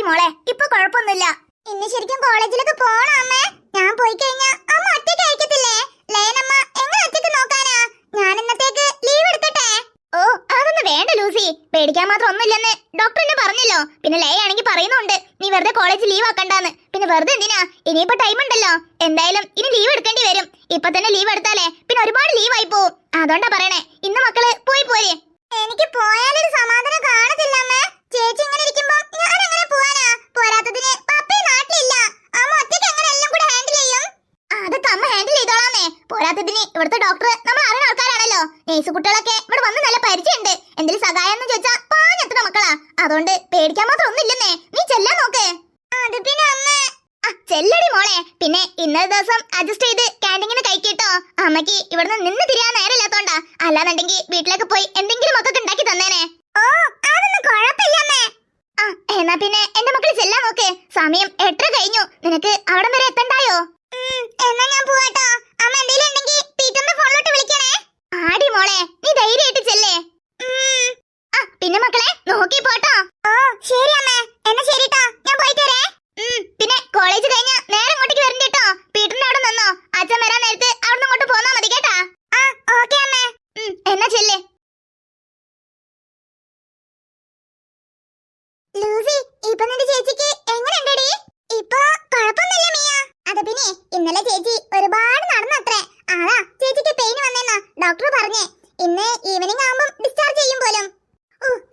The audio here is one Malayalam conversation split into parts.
മോളെ, ഇപ്പൊ കുഴപ്പമൊന്നുമില്ല. ഇന്ന് ശരിക്കും കോളേജിലൊക്കെ പോണം അമ്മേ. ഞാൻ പോയി കഴിഞ്ഞാ അമ്മ ഒറ്റയ്ക്ക് അയക്കത്തില്ലേ? ലയനമ്മ എങ്ങനെ ഒറ്റയ്ക്ക് നോക്കാനാ? ഞാൻ ഇന്നത്തേക്ക് ലീവ് എടുക്കട്ടെ? ഓ, അതൊന്നും വേണ്ട ലൂസി, പേടിക്കാൻ മാത്രം ഒന്നുമില്ലെന്ന് ഡോക്ടർ എന്നെ പറഞ്ഞല്ലോ. പിന്നെ ലയാണെങ്കിൽ പറയുന്നുണ്ട് നീ വെറുതെ കോളേജ് ലീവ് ആക്കണ്ടാന്ന്. പിന്നെ വെറുതെ എന്തിനാ? ഇനിയിപ്പോ ടൈം ഉണ്ടല്ലോ. എന്തായാലും ഇനി ലീവ് എടുക്കേണ്ടി വരും. ഇപ്പൊ തന്നെ ലീവ് എടുത്താലേ പിന്നെ ഒരുപാട് ലീവ് ആയി പോവും. അതുകൊണ്ടാ പറയണേ, ഇന്ന് മക്കള് പോയി പോരെ. എനിക്ക് പോയാലൊരു സമാധാനം കാണത്തില്ല അമ്മേ. ചേച്ചി ഇങ്ങനെ ഇരിക്കുമ്പോ ഞാൻ എങ്ങനെ പോവാനാ? പോരാത്തതിന് പപ്പി നാട്ടിലില്ല. അമ്മ ഒറ്റയ്ക്ക് എങ്ങനെ എല്ലാം കൂടെ ഹാൻഡിൽ ചെയ്യും? അതൊക്കെ അമ്മ ഹാൻഡിൽ ചെയ്തോളാന്നേ. പോരാത്തതിന് ഇവിടുത്തെ ഡോക്ടർ നമ്മൾ അറിയുന്ന ആൾക്കാരാണല്ലോ. നേഴ്സ് കുട്ടികളൊക്കെ ഇവിടെ വന്ന് നല്ല പരിചയമുണ്ട്. എന്തെങ്കിലും സഹായം എന്ന് ചോദിച്ചാ പാഞ്ഞെത്തുന്ന മക്കളാ. അതുകൊണ്ട് പേടിക്കാൻ മാത്രം ഒന്നുമില്ലെന്നേ. നീ ചെല്ലാൻ നോക്ക്. അത് പിന്നെ അമ്മേ. ചെല്ലടി മോളെ. പിന്നെ ഇന്നത്തെ ദിവസം അഡ്ജസ്റ്റ് ചെയ്ത് ക്യാൻറ്റീനിന് കഴിക്കട്ടോ. അമ്മക്ക് ഇവിടുന്ന് നിന്ന് തിരിയാൻ നേരമില്ലാത്തോണ്ടാ. അല്ലാന്നുണ്ടെങ്കിൽ വീട്ടിലേക്ക് പോയി എന്തെങ്കിലും മക്കൾക്ക് ഉണ്ടാക്കി തന്നേനെ. ഓ, അതൊന്നും കുഴപ്പമില്ലമ്മേ. എന്നാ പിന്നെ എന്റെ മക്കൾ ചെല്ലാൻ നോക്ക്. സമയം 8:30 കഴിഞ്ഞു. നിനക്ക് അവിടെ വരെ എത്തണ്ടായോ? എന്നാ ഞാൻ പോവാട്ടോ. അമ്മ എന്തെങ്കിലും ഉണ്ടെങ്കിൽ പീറ്ററിന്റെ ഫോണിലോട്ട് വിളിക്കണേ. ആടി മോളെ, നീ ധൈര്യമായിട്ട് ചെല്ലേ. പിന്നെ മക്കളെ നോക്കി പോട്ടോ. ഓ ശരി അമ്മേ. എന്നാ ശരിട്ടോ, ഞാൻ പോയിട്ട് വരേ. പിന്നെ കോളേജ് കഴിഞ്ഞ നേരെ ഇങ്ങോട്ടേക്ക് വരണ്ട കേട്ടോ. പീറ്ററിന്റെ അവിടെ നിന്നോ. അച്ഛൻ വരാൻ നേരത്ത് അവിടെ നിന്ന് ഇങ്ങോട്ട് പോന്നാ മതി കേട്ടാ. ഓക്കെ അമ്മേ. എന്നാ ചെല്ലേ. ലൂസി, ഇപ്പൊ നിന്റെ ചേച്ചിക്ക് എങ്ങനെയുണ്ടടി? ഇപ്പൊ കുഴപ്പമൊന്നുമില്ല മിയ. അത് പിന്നെ ഇന്നലെ ചേച്ചി ഒരുപാട് നടന്നത്രേ. ആളാ ചേച്ചിക്ക് പെയിൻ വന്നെന്നാ ഡോക്ടർ പറഞ്ഞേ. ഇന്ന് ഈവനിങ് ആവുമ്പം ഡിസ്ചാർജ് ചെയ്യും പോലും.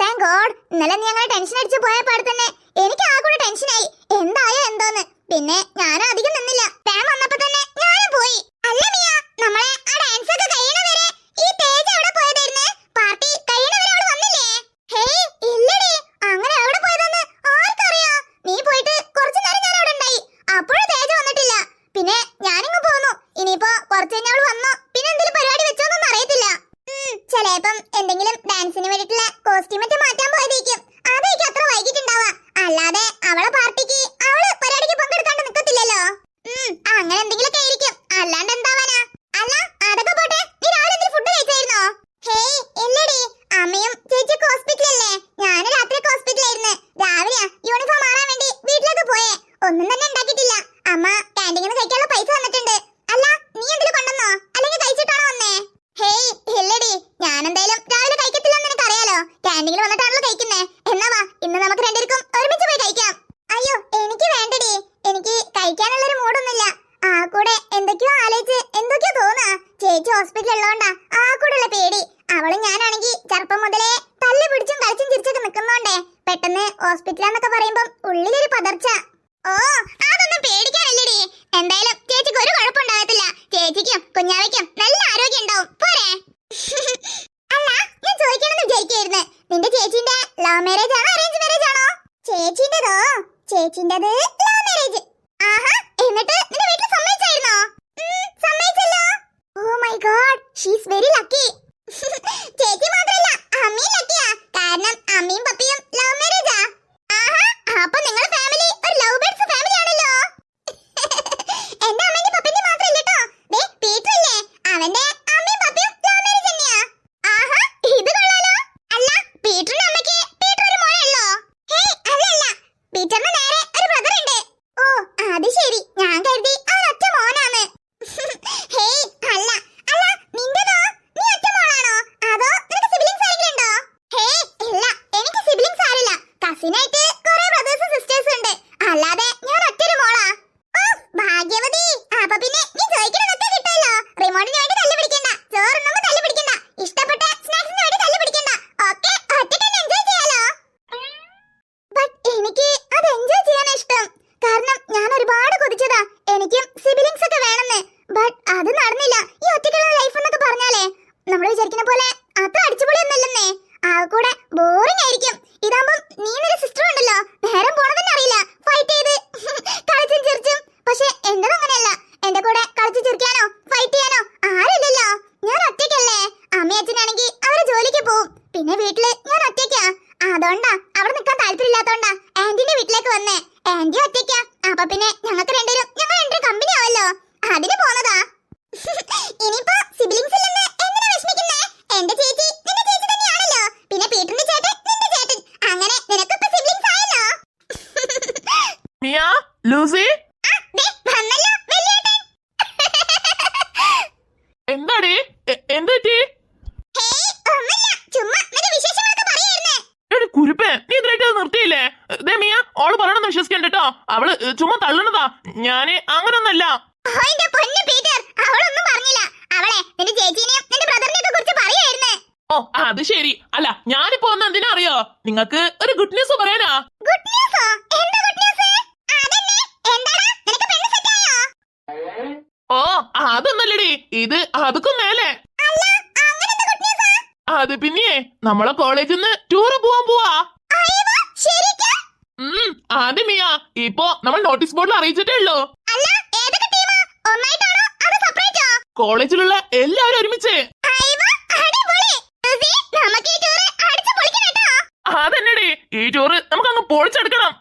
Thank God. ഇന്നലെ നീ അങ്ങനെ ടെൻഷൻ അടിച്ചു പോയ പാടെ തന്നെ എനിക്ക് ആ കൂടെ ടെൻഷനായി. എന്തായോ എന്തോന്ന്. പിന്നെ ഞാനും അധികം നിന്നില്ല. പാൻ വന്നപ്പോ തന്നെ ഞാനും പോയി. അല്ല മിയ, നമ്മളെ ആ ഡാൻസ് ഒക്കെ കഴിയണവരെ ഈ തേജ എവിടെ പോയതായിരുന്നു? പാർട്ടി കഴിയണവരെ അവള് വന്നില്ലേ? ഹേയ് ഇല്ലടി, അങ്ങനെ എവിടെ പോയതെന്ന് ആർക്കറിയാ? നീ പോയിട്ട് കുറച്ചു നേരം ഞാൻ അവിടെ ഉണ്ടായി. അപ്പോഴും തേജ വന്നിട്ടില്ല. പിന്നെ ഞാനിങ്ങ് പോന്നു. ഇനിയിപ്പോ കുറച്ചു കഴിഞ്ഞ അവള് വന്നോ പിന്നെ എന്തെങ്കിലും പരിപാടി വെച്ചോന്നൊന്നും അറിയത്തില്ല. ചിലപ്പം എന്തെങ്കിലും ഡാൻസിന് വേണ്ടിയിട്ടുള്ള കോസ്റ്റ്യൂം ഒക്കെ മാറ്റാൻ പോയതായിരിക്കും. അതായിരിക്കും അത്ര വൈകിട്ടുണ്ടാവാ. അല്ലാതെ അവളെ പാർട്ടിക്ക് അവള് പരിപാടിക്ക് പങ്കെടുക്കാണ്ട് നിക്കത്തില്ലല്ലോ. അങ്ങനെ എന്തെങ്കിലുമൊക്കെ ആയിരിക്കും. അല്ലാണ്ട് എന്താവാനാ? അല്ല അതൊക്കെ പോട്ടെ, നീ രാവിലെ എന്തെങ്കിലും ഫുഡ് കഴിച്ചായിരുന്നോ? ഹേയ് ഇല്ലടി, അമ്മയും ചേച്ചിയൊക്കെ ഹോസ്പിറ്റലല്ലേ. ഞാൻ രാത്രി ഹോസ്പിറ്റലായിരുന്നു. രാവിലെയാ യൂണിഫോം മാറാൻ വേണ്ടി വീട്ടിലേക്ക് പോയേ. ഒന്നും തന്നെ ഉണ്ടാക്കിയിട്ടില്ല. അമ്മ ക്യാൻറ്റീനിൽ കഴിക്കാനുള്ള പൈസ തന്നിട്ടുണ്ട്. അല്ല നീ എന്തെങ്കിലും കൊണ്ടുവന്നോ അല്ലെങ്കിൽ കഴിച്ചിട്ടാണോ വന്നേ? ഹേയ് ഇല്ലടി, ഞാനെന്തായാലും രാവിലെ കഴിക്കത്തില്ലെന്ന് നിനക്കറിയാലോ. ക്യാൻറ്റീനിൽ വന്നിട്ടാണല്ലോ കഴിക്കുന്നേ. എന്നാ വാ, ഇന്ന് നമുക്ക് രണ്ടുപേർക്കും ഒരുമിച്ച് പോയി കഴിക്കാം. അയ്യോ എനിക്ക് വേണ്ടടി, എനിക്ക് കഴിക്കാനുള്ളൊരു മൂടൊന്നുമില്ല. ആ കൂടെ എന്തൊക്കെയോ ആലോചിച്ച് എന്തൊക്കെയോ തോന്നാ. ചേച്ചി ഹോസ്പിറ്റലിൽ ഉള്ളതുകൊണ്ടാ ആ കൂടെ ഉള്ള പേടി. അവളും ഞാനാണെങ്കിൽ ചെറുപ്പം മുതലേ തല്ലി പിടിച്ചും കളിച്ചും ചിരിച്ചൊക്കെ നിൽക്കുന്നോണ്ടേ പെട്ടെന്ന് ഹോസ്പിറ്റലാന്നൊക്കെ പറയുമ്പം ഉള്ളിലൊരു പതർച്ച. ഓ അതൊന്നും പേടിക്കാനില്ലടി. എന്തായാലും ചേച്ചിക്ക് ഒരു കുഴപ്പമുണ്ടാകത്തില്ല. ചേച്ചിക്കും കുഞ്ഞാവയ്ക്കും നല്ല ആരോഗ്യം ഉണ്ടാവും. പോരെ? അല്ല ഞാൻ ചോദിക്കണമെന്ന് വിചാരിക്കായിരുന്നു, നിന്റെ ചേച്ചിന്റെ ലവ് മാരേജ് ആണോ അറേഞ്ച് മാരേജ് ആണോ? ചേച്ചിന്റെതോ? ചേച്ചിന്റേത് ലവ് മാരേജ്. ആഹാ, എന്നിട്ട് നിന്റെ വീട്ടിൽ സമ്മതിച്ചായിരുന്നോ? സമ്മതിച്ചല്ലോ. Oh my God, she is very lucky. ചേച്ചി മാത്രല്ല അമ്മയും ലക്കിയാ. കാരണം അമ്മയും പപ്പിയും ലവ് മാരേജാ. ആഹാ, അപ്പൊ നിങ്ങളുടെ ഫാമിലി ഒരു ലവ് ബേർഡ്സ് ഫാമിലി ആണല്ലോ. എന്റെ അമ്മേന്റെ പപ്പിന്റെ മാത്രല്ല കേട്ടോ. ദേ പീറ്റർ ഇല്ലേ, അവന്റെ അമ്മയും പപ്പിയും ലവ് മാരേജ് തന്നെയാ. ആഹാ, ഇത് കൊള്ളാലോ. അല്ല പീറ്ററിന്റെ അമ്മയ്ക്ക് പീറ്റർ ഒരു മോനേ ഉള്ളോ? ഹേയ് അല്ല, പീറ്ററിന് നേരെ ഒരു ബ്രദർ ഉണ്ട്. ഓ അത് ശരി, ഞാൻ കരുതി അവൻ ഒറ്റ മോനാണ്. ഹേയ് അല്ല നിന്റെതോ? നീ ഒറ്റ മോളാണോ അതോ നിനക്ക് സിബ്ലിംഗ്സ് ആരെങ്കിലും ഉണ്ടോ? ഹേയ് ഇല്ല, എനിക്ക് സിബ്ലിംഗ്സ് ആരില്ല. കസിനായിട്ട് കുറെ ബ്രദേഴ്സ് സിസ്റ്റേഴ്സ് ഉണ്ട്. അല്ലാതെ ഞാൻ ഒറ്റൊരു മോളാ. ഓ ഭാഗ്യവതി. അപ്പൊ പിന്നെ നീ ചോദിക്കണതൊക്കെ കിട്ടുമല്ലോ. റിമോട്ടിന് വേണ്ടി തല്ലി പിടിക്കണ്ട, ചോറുണ്ണുമ്പോ തല്ലി പിടിക്കണ്ട, ഇഷ്ടപ്പെട്ട സ്നാക്സിന് വേണ്ടി തല്ലി പിടിക്കണ്ട. ഒക്കെ ഒറ്റയ്ക്ക് തന്നെ എൻജോയ് ചെയ്യാലോ. ബട്ട് എനിക്ക് അത് എൻജോയ് ചെയ്യാനാ ഇഷ്ടം. കാരണം ഞാൻ ഒരുപാട് കൊതിച്ചതാ എനിക്കും സിബ്ലിംഗ്സ് ഒക്കെ വേണമെന്ന്. ബട്ട് അത് നടന്നില്ല. ഈ ഒറ്റയ്ക്കുള്ള ലൈഫ് എന്നൊക്കെ പറഞ്ഞാലേ നമ്മൾ വിചാരിക്കുന്ന പോലെ അത്ര അടിച്ചുപൊളിയൊന്നുമല്ലെന്നേ. ആ കൂടെ ബോറിംഗ് ആയിരിക്കും. ഇതാകുമ്പം നീ നിന്റെ സിസ്റ്റർ ഉണ്ടല്ലോ, നേരം പോണതന്നെ അറിയില്ല. ഫൈറ്റ് ചെയ്ത് കളിച്ചും ചിരിച്ചും. പക്ഷെ എന്റെത് അങ്ങനെയല്ല. എന്റെ കൂടെ കളിച്ചു ചിരിക്കാനോ ഫൈറ്റ് ചെയ്യാനോ ആരില്ലല്ലോ. ഞാൻ ഒറ്റയ്ക്കല്ലേ. അമ്മയും അച്ഛനാണെങ്കിൽ അവര് ജോലിക്ക് പോവും. പിന്നെ വീട്ടില് ഞാൻ ഒറ്റയ്ക്കാ. അതുകൊണ്ടാ അവിടെ നിൽക്കാൻ താല്പര്യമില്ലാത്തോണ്ടാ ആന്റിന്റെ വീട്ടിലേക്ക് വന്നേ. ആന്റി ഒറ്റയ്ക്കാ. അപ്പൊ പിന്നെ ഞങ്ങൾ രണ്ടുപേരും കമ്പനി ആവല്ലോ. അതിന് പോന്നതാ. ഇനിയിപ്പോ സിബ്ലിംഗ്സ് ഇല്ലെന്ന് എന്തിനാ വിഷമിക്കുന്നേ? എന്റെ ചേച്ചി നിന്റെ ചേച്ചി തന്നെയാണല്ലോ. പിന്നെ പീറ്ററിന്റെ ചേട്ടൻ നിന്റെ ചേട്ടൻ. അങ്ങനെ നിനക്കിപ്പോ സിബ്ലിംഗ്സ് ആയല്ലോ. ലൂസി എന്താടി എന്തുപറ്റി? എടി കുരുപ്പേ, നീ ഇതിലേക്ക് നിർത്തിയില്ലേ? മിയ ഓള് പറയണെന്ന് വിശ്വസിക്കണ്ട കേട്ടോ. അവള് ചുമ്മാ തള്ളണതാ. ഞാന് അങ്ങനൊന്നല്ല. ഓ അത് ശരി. അല്ല ഞാനിപ്പോ ഒന്ന് എന്തിനാ അറിയോ? നിങ്ങക്ക് ഒരു ഗുഡ് ന്യൂസ് പറയാനാ. ഓ അതൊന്നല്ലടി, ഇത് അതുക്കും മേലെ. അത് പിന്നെ നമ്മളെ കോളേജിൽ നിന്ന് ടൂറ് പോവാൻ പോവാ. ആദ്യം മിയ ഇപ്പൊ നമ്മൾ നോട്ടീസ് ബോർഡിൽ അറിയിച്ചിട്ടേ ഉള്ളൂ. കോളേജിലുള്ള എല്ലാവരും ഒരുമിച്ച്. അതന്നെടി, ഈ ടൂറ് നമുക്ക് അങ്ങ് പൊളിച്ചെടുക്കണം.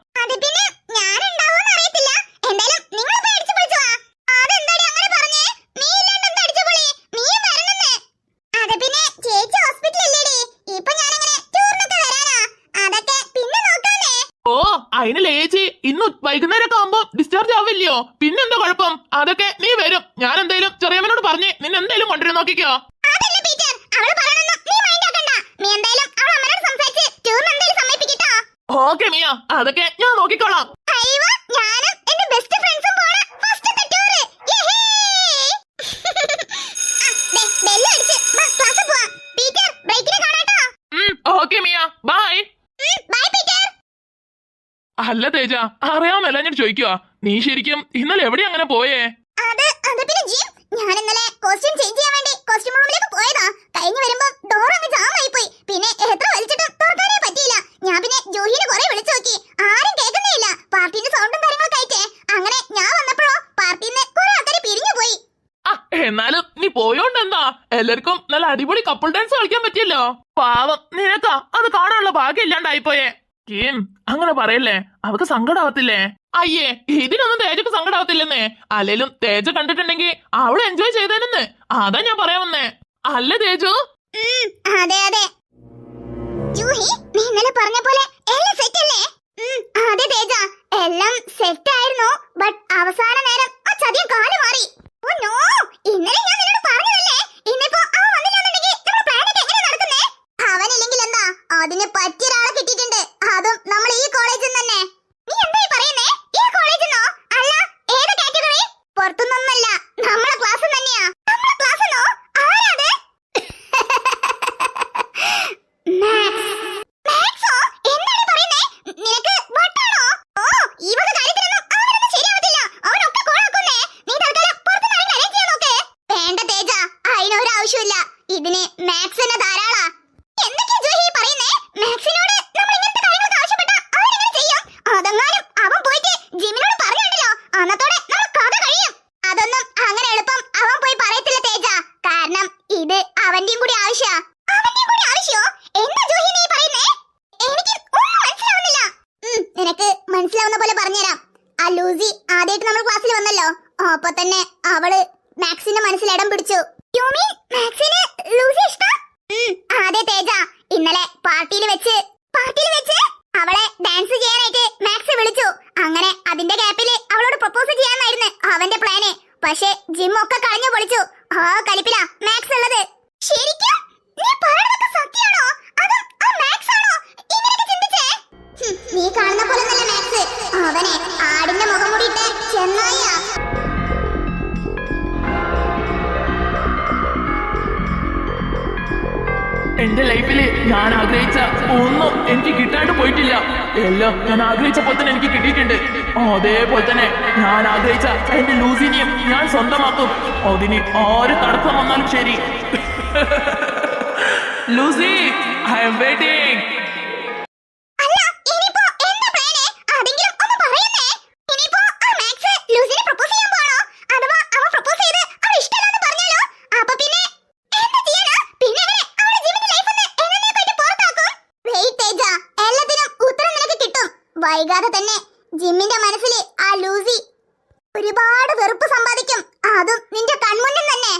ഓ അതിന് ലേച്ചി ഇന്ന് വൈകുന്നേരമൊക്കെ ആവുമ്പോ ഡിസ്ചാർജ് ആവില്ലയോ? പിന്നെന്താ കുഴപ്പം? അതൊക്കെ നീ വരും. ഞാൻ എന്തായാലും ചെറിയമ്മനോട് പറഞ്ഞ് നിന്നെ എന്തായാലും കൊണ്ടുവരും. നോക്കിക്കോ. ഓക്കെ മിയ, അതൊക്കെ ഞാൻ നോക്കിക്കോളാം. Okay Mia, bye. അല്ല തേജ, അറിയാമല്ല ഞാൻ ചോദിക്കുക, നീ ശരിക്കും ഇന്നലെ എവിടെ അങ്ങനെ പോയേ? ഞാൻ ഇന്നലെ കോസ്റ്റ്യൂം ചേഞ്ച് ചെയ്യാൻ വേണ്ടി കോസ്റ്റ്യൂം റൂമിലേക്ക് പോയതാ. കഴിഞ്ഞു വരുമ്പോ ഡോർ അങ്ങ് ജാം ആയി പോയി. പിന്നെ എത്ര വലിച്ചിട്ടും തുറക്കാനേ പറ്റിയില്ല. ഞാൻ പിന്നെ ജോഹിനെ കുറെ വിളിച്ചു നോക്കി, ആരും കേൾക്കുന്നേയില്ല. പാർട്ടിന്റെ സൗണ്ടും കാര്യങ്ങളൊക്കെ ആയിട്ടേ. അങ്ങനെ ഞാൻ വന്നപ്പോഴോ പാർട്ടിന്ന് കുറെ ആൾക്കാര് പിരിഞ്ഞു പോയി. എന്നാലും നീ പോയോണ്ട് എന്താ, എല്ലാവർക്കും നല്ല അടിപൊളി കപ്പിൾ ഡാൻസ് കളിക്കാൻ പറ്റിയല്ലോ. പാവം നിനക്കാ അത് കാണാനുള്ള ഭാഗ്യം ഇല്ലാണ്ടായിപ്പോയേ. അങ്ങനെ പറയല്ലേ, അവക്ക് സങ്കടാവത്തില്ലേ? അയ്യേ, ഇതിനൊന്നും തേജക്ക് സങ്കടാവത്തില്ലെന്നേ. അല്ലേലും തേജ കണ്ടിട്ടുണ്ടെങ്കിൽ അവള് എൻജോയ് ചെയ്തേനെന്ന്. അതാ ഞാൻ പറയാൻ വന്നേ. അല്ല തേജു? അതെ അതെ ജൂഹി, നീ ഇന്നലെ പറഞ്ഞ പോലെ എല്ലാം സെറ്റ് അല്ലേ? അതെ തേജ, എല്ലാം സെറ്റ് ആയിരുന്നു. ബട്ട് അവസാന നേരം ആ ചതിയും കാല് മാറി. ഓ നോ, ഇന്നലെ ഞാൻ നിന്നോട് പറഞ്ഞതല്ലേ, ഇന്നിപ്പോ അവൻ വന്നില്ലെന്നുണ്ടെങ്കിൽ നമ്മുടെ പ്ലാൻ ഒക്കെ എങ്ങനെ നടക്കുന്നേ? അവനില്ലെങ്കിൽ എന്താ, അതിന് പറ്റിയ ഒരാളെ കിട്ടിയിട്ടുണ്ട്. അതും നമ്മൾ ഈ കോളേജിൽ തന്നെ. നീ എന്തായി പറയുന്നേ? ഈ കോളേജിന്നോ? അല്ല, ഏത് കാറ്റഗറി? പുറത്തുനിന്നല്ല, നമ്മളെ ക്ലാസ് തന്നെയാ. നമ്മളെ ക്ലാസ്സെന്നോ? ആരാത്? മാക്സോ? എന്താണ് പറയുന്നേ? നിനക്ക് വട്ടാണോ? ഓ, ഈ വക കാര്യത്തിലൊന്നും അവനൊന്നും ശരിയാവത്തില്ല. അവനൊക്കെ കോളാക്കുന്നേ. നീ തൽക്കാലം പുറത്തുനിന്ന് അറേഞ്ച് ചെയ്യാൻ നോക്ക്. വേണ്ട തേജ, അതിനൊരു ആവശ്യമില്ല. ഇതിന് മാക്സ് തന്നെ ധാരാളാ. എന്തൊക്കെയാ ജോഹി പറയുന്നേ? മാക്സിനോട് നമ്മൾ ഇങ്ങനത്തെ കാര്യങ്ങളൊക്കെ ആവശ്യപ്പെട്ട അവൻ എങ്ങനെ ചെയ്യും? അതെങ്ങാനും അവൻ പോയിട്ട് ജിമിനോട് പറഞ്ഞിട്ടുണ്ടല്ലോ, അന്നത്തോടെ നമ്മൾ കഥ കഴിയും. അതൊന്നും അങ്ങനെ എളുപ്പം അവൻ പോയി പറയത്തില്ല തേജ. കാരണം ഇത് അവന്റെയും കൂടി ആവശ്യാ. അവന്റെയും കൂടി ആവശ്യമോ? എന്താ ജോഹി നീ പറയുന്നേ? എനിക്ക് ഒന്നും മനസ്സിലാവുന്നില്ല. നിനക്ക് മനസ്സിലാവുന്ന പോലെ പറഞ്ഞുതരാം. ആ ലൂസി ആദ്യമായിട്ട് നമ്മൾ ക്ലാസ്സിൽ വന്നല്ലോ, അപ്പൊ തന്നെ അവള് മാക്സിന്റെ മനസ്സിൽ ഇടം പിടിച്ചു. യു മീൻ മാക്സിന് ലൂസി ഇഷ്ടം? അതെ തേജ, ഇന്നലെ പാർട്ടിയിൽ വെച്ച് അവളെ ഡാൻസ് ചെയ്യാനായിട്ട് മാക്സ് വിളിച്ചു. അങ്ങനെ അതിന്റെ ഗ്യാപ്പില് അവളോട് പ്രപ്പോസ് ചെയ്യാനായിരുന്നു അവന്റെ പ്ലാന്. പക്ഷെ ജിം ഒക്കെ കളഞ്ഞു പൊളിച്ചു. ആ കലിപ്പിലാ മാക്സ് ഉള്ളത്. ശരിക്കും നീ പറയുന്നതൊക്കെ സത്യമാണോ? അതും ആ മാക്സ് ആണോ ഇങ്ങനെയൊക്കെ ചിന്തിച്ചേ? നീ കാണുന്ന പോലെ നല്ല മാക്സ് അവനെ ആടിന്റെ മുഖം മൂടിയിട്ട് ചെന്നായിയാ. എന്റെ ലൈഫില് ഞാൻ ആഗ്രഹിച്ച ഒന്നും എനിക്ക് കിട്ടാണ്ട് പോയിട്ടില്ല. എല്ലാം ഞാൻ ആഗ്രഹിച്ച പോലെ തന്നെ എനിക്ക് കിട്ടിയിട്ടുണ്ട്. അതേപോലെ തന്നെ ഞാൻ ആഗ്രഹിച്ച എന്റെ ലൂസിനെയും ഞാൻ സ്വന്തമാക്കും. അതിന് ആര് തടസ്സം വന്നാലും ശരി. Lucy, I M waiting. വൈകാതെ തന്നെ ജിമ്മിന്റെ മനസ്സിൽ ആ ലൂസി ഒരുപാട് വെറുപ്പ് സമ്പാദിക്കും. അതും നിന്റെ കൺമുന്നിൽ തന്നെ.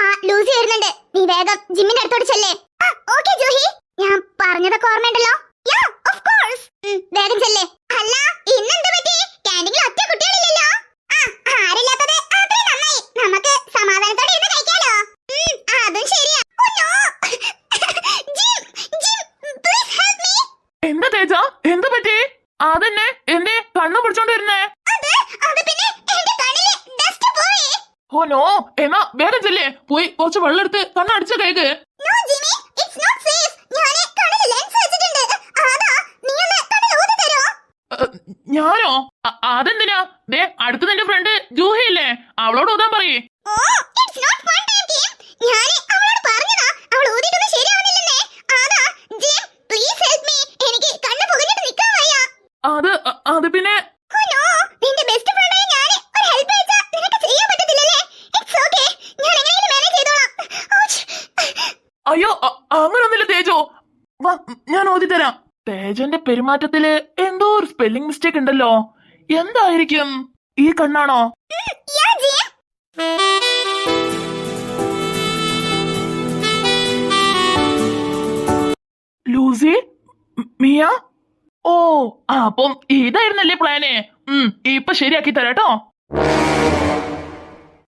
ആ ലൂസി വരുന്നുണ്ട്, നീ വേഗം ജിമ്മിന്റെ അടുത്തോട്ട് ചെല്ലേ. ഓക്കേ ജൂഹി, ഞാൻ പറഞ്ഞതൊക്കെ ഓർമ്മയുണ്ടല്ലോ? യാ ഓഫ് കോഴ്സ്. വേഗം എന്താ തേജ, എന്ത് പറ്റി? അതന്നെ എന്റെ കണ്ണു പിടിച്ചോണ്ട് വരുന്നേ. അത് പിന്നെ എന്റെ കണ്ണിലെ ഡസ്റ്റ് പോയി. ഓ നോ, എന്നാ വേഗം ചെല്ലേ, പോയി കുറച്ച് വെള്ളം എടുത്ത് കണ്ണടിച്ച കേക്ക്. No Jimmy, it's not safe. ഞാൻ കണ്ണിൽ ലെൻസ് വെച്ചിട്ടുണ്ട്. അതാ, നീ ഒന്ന് കണ്ണിൽ ഊതി തരോ? ഞാനോ? അതെന്തിനാ? ദേ അടുത്ത് നിന്റെ ഫ്രണ്ട് ജൂഹിയില്ലേ, അവളോട് ഊതാൻ പറയേ. Oh, it's not fun time game. ഞാൻ അവളോട് പറഞ്ഞതാ, അവൾ ഊതിട്ടൊന്നും ശരിയാവുന്നില്ലെന്നേ. അതാ, ജിം പ്ലീസ് ഹെൽപ് മീ. എനിക്ക് കണ്ണ് പുകഞ്ഞിട്ട് നിൽക്കാൻ വയ്യ. അത് പിന്നെ ഓ നോ, നിന്റെ ബെസ്റ്റ് ഫ്രണ്ടായ ഞാൻ ഒരു ഹെൽപ്പ് അയച്ചാ നിനക്ക് ചെയ്യാൻ പറ്റത്തില്ലല്ലേ? ഇറ്റ്സ് ഓക്കേ, ഞാൻ എങ്ങനെയെങ്കിലും മാനേജ് ചെയ്തോളാം. ഔച്ച്. അയ്യോ, അങ്ങനൊന്നുമില്ല തേജോ. വാ, ഞാൻ ഓതി തരാം. തേജന്റെ പെരുമാറ്റത്തില് എന്തോ ഒരു സ്പെല്ലിംഗ് മിസ്റ്റേക്ക് ഉണ്ടല്ലോ. എന്തായിരിക്കും? ഈ കണ്ണാണോ? യാ ജിം. ലൂസി, മിയ. ഓ, അപ്പം ഇതായിരുന്നല്ലേ പ്ലാന്. ഇപ്പൊ ശരിയാക്കി തരാട്ടോ.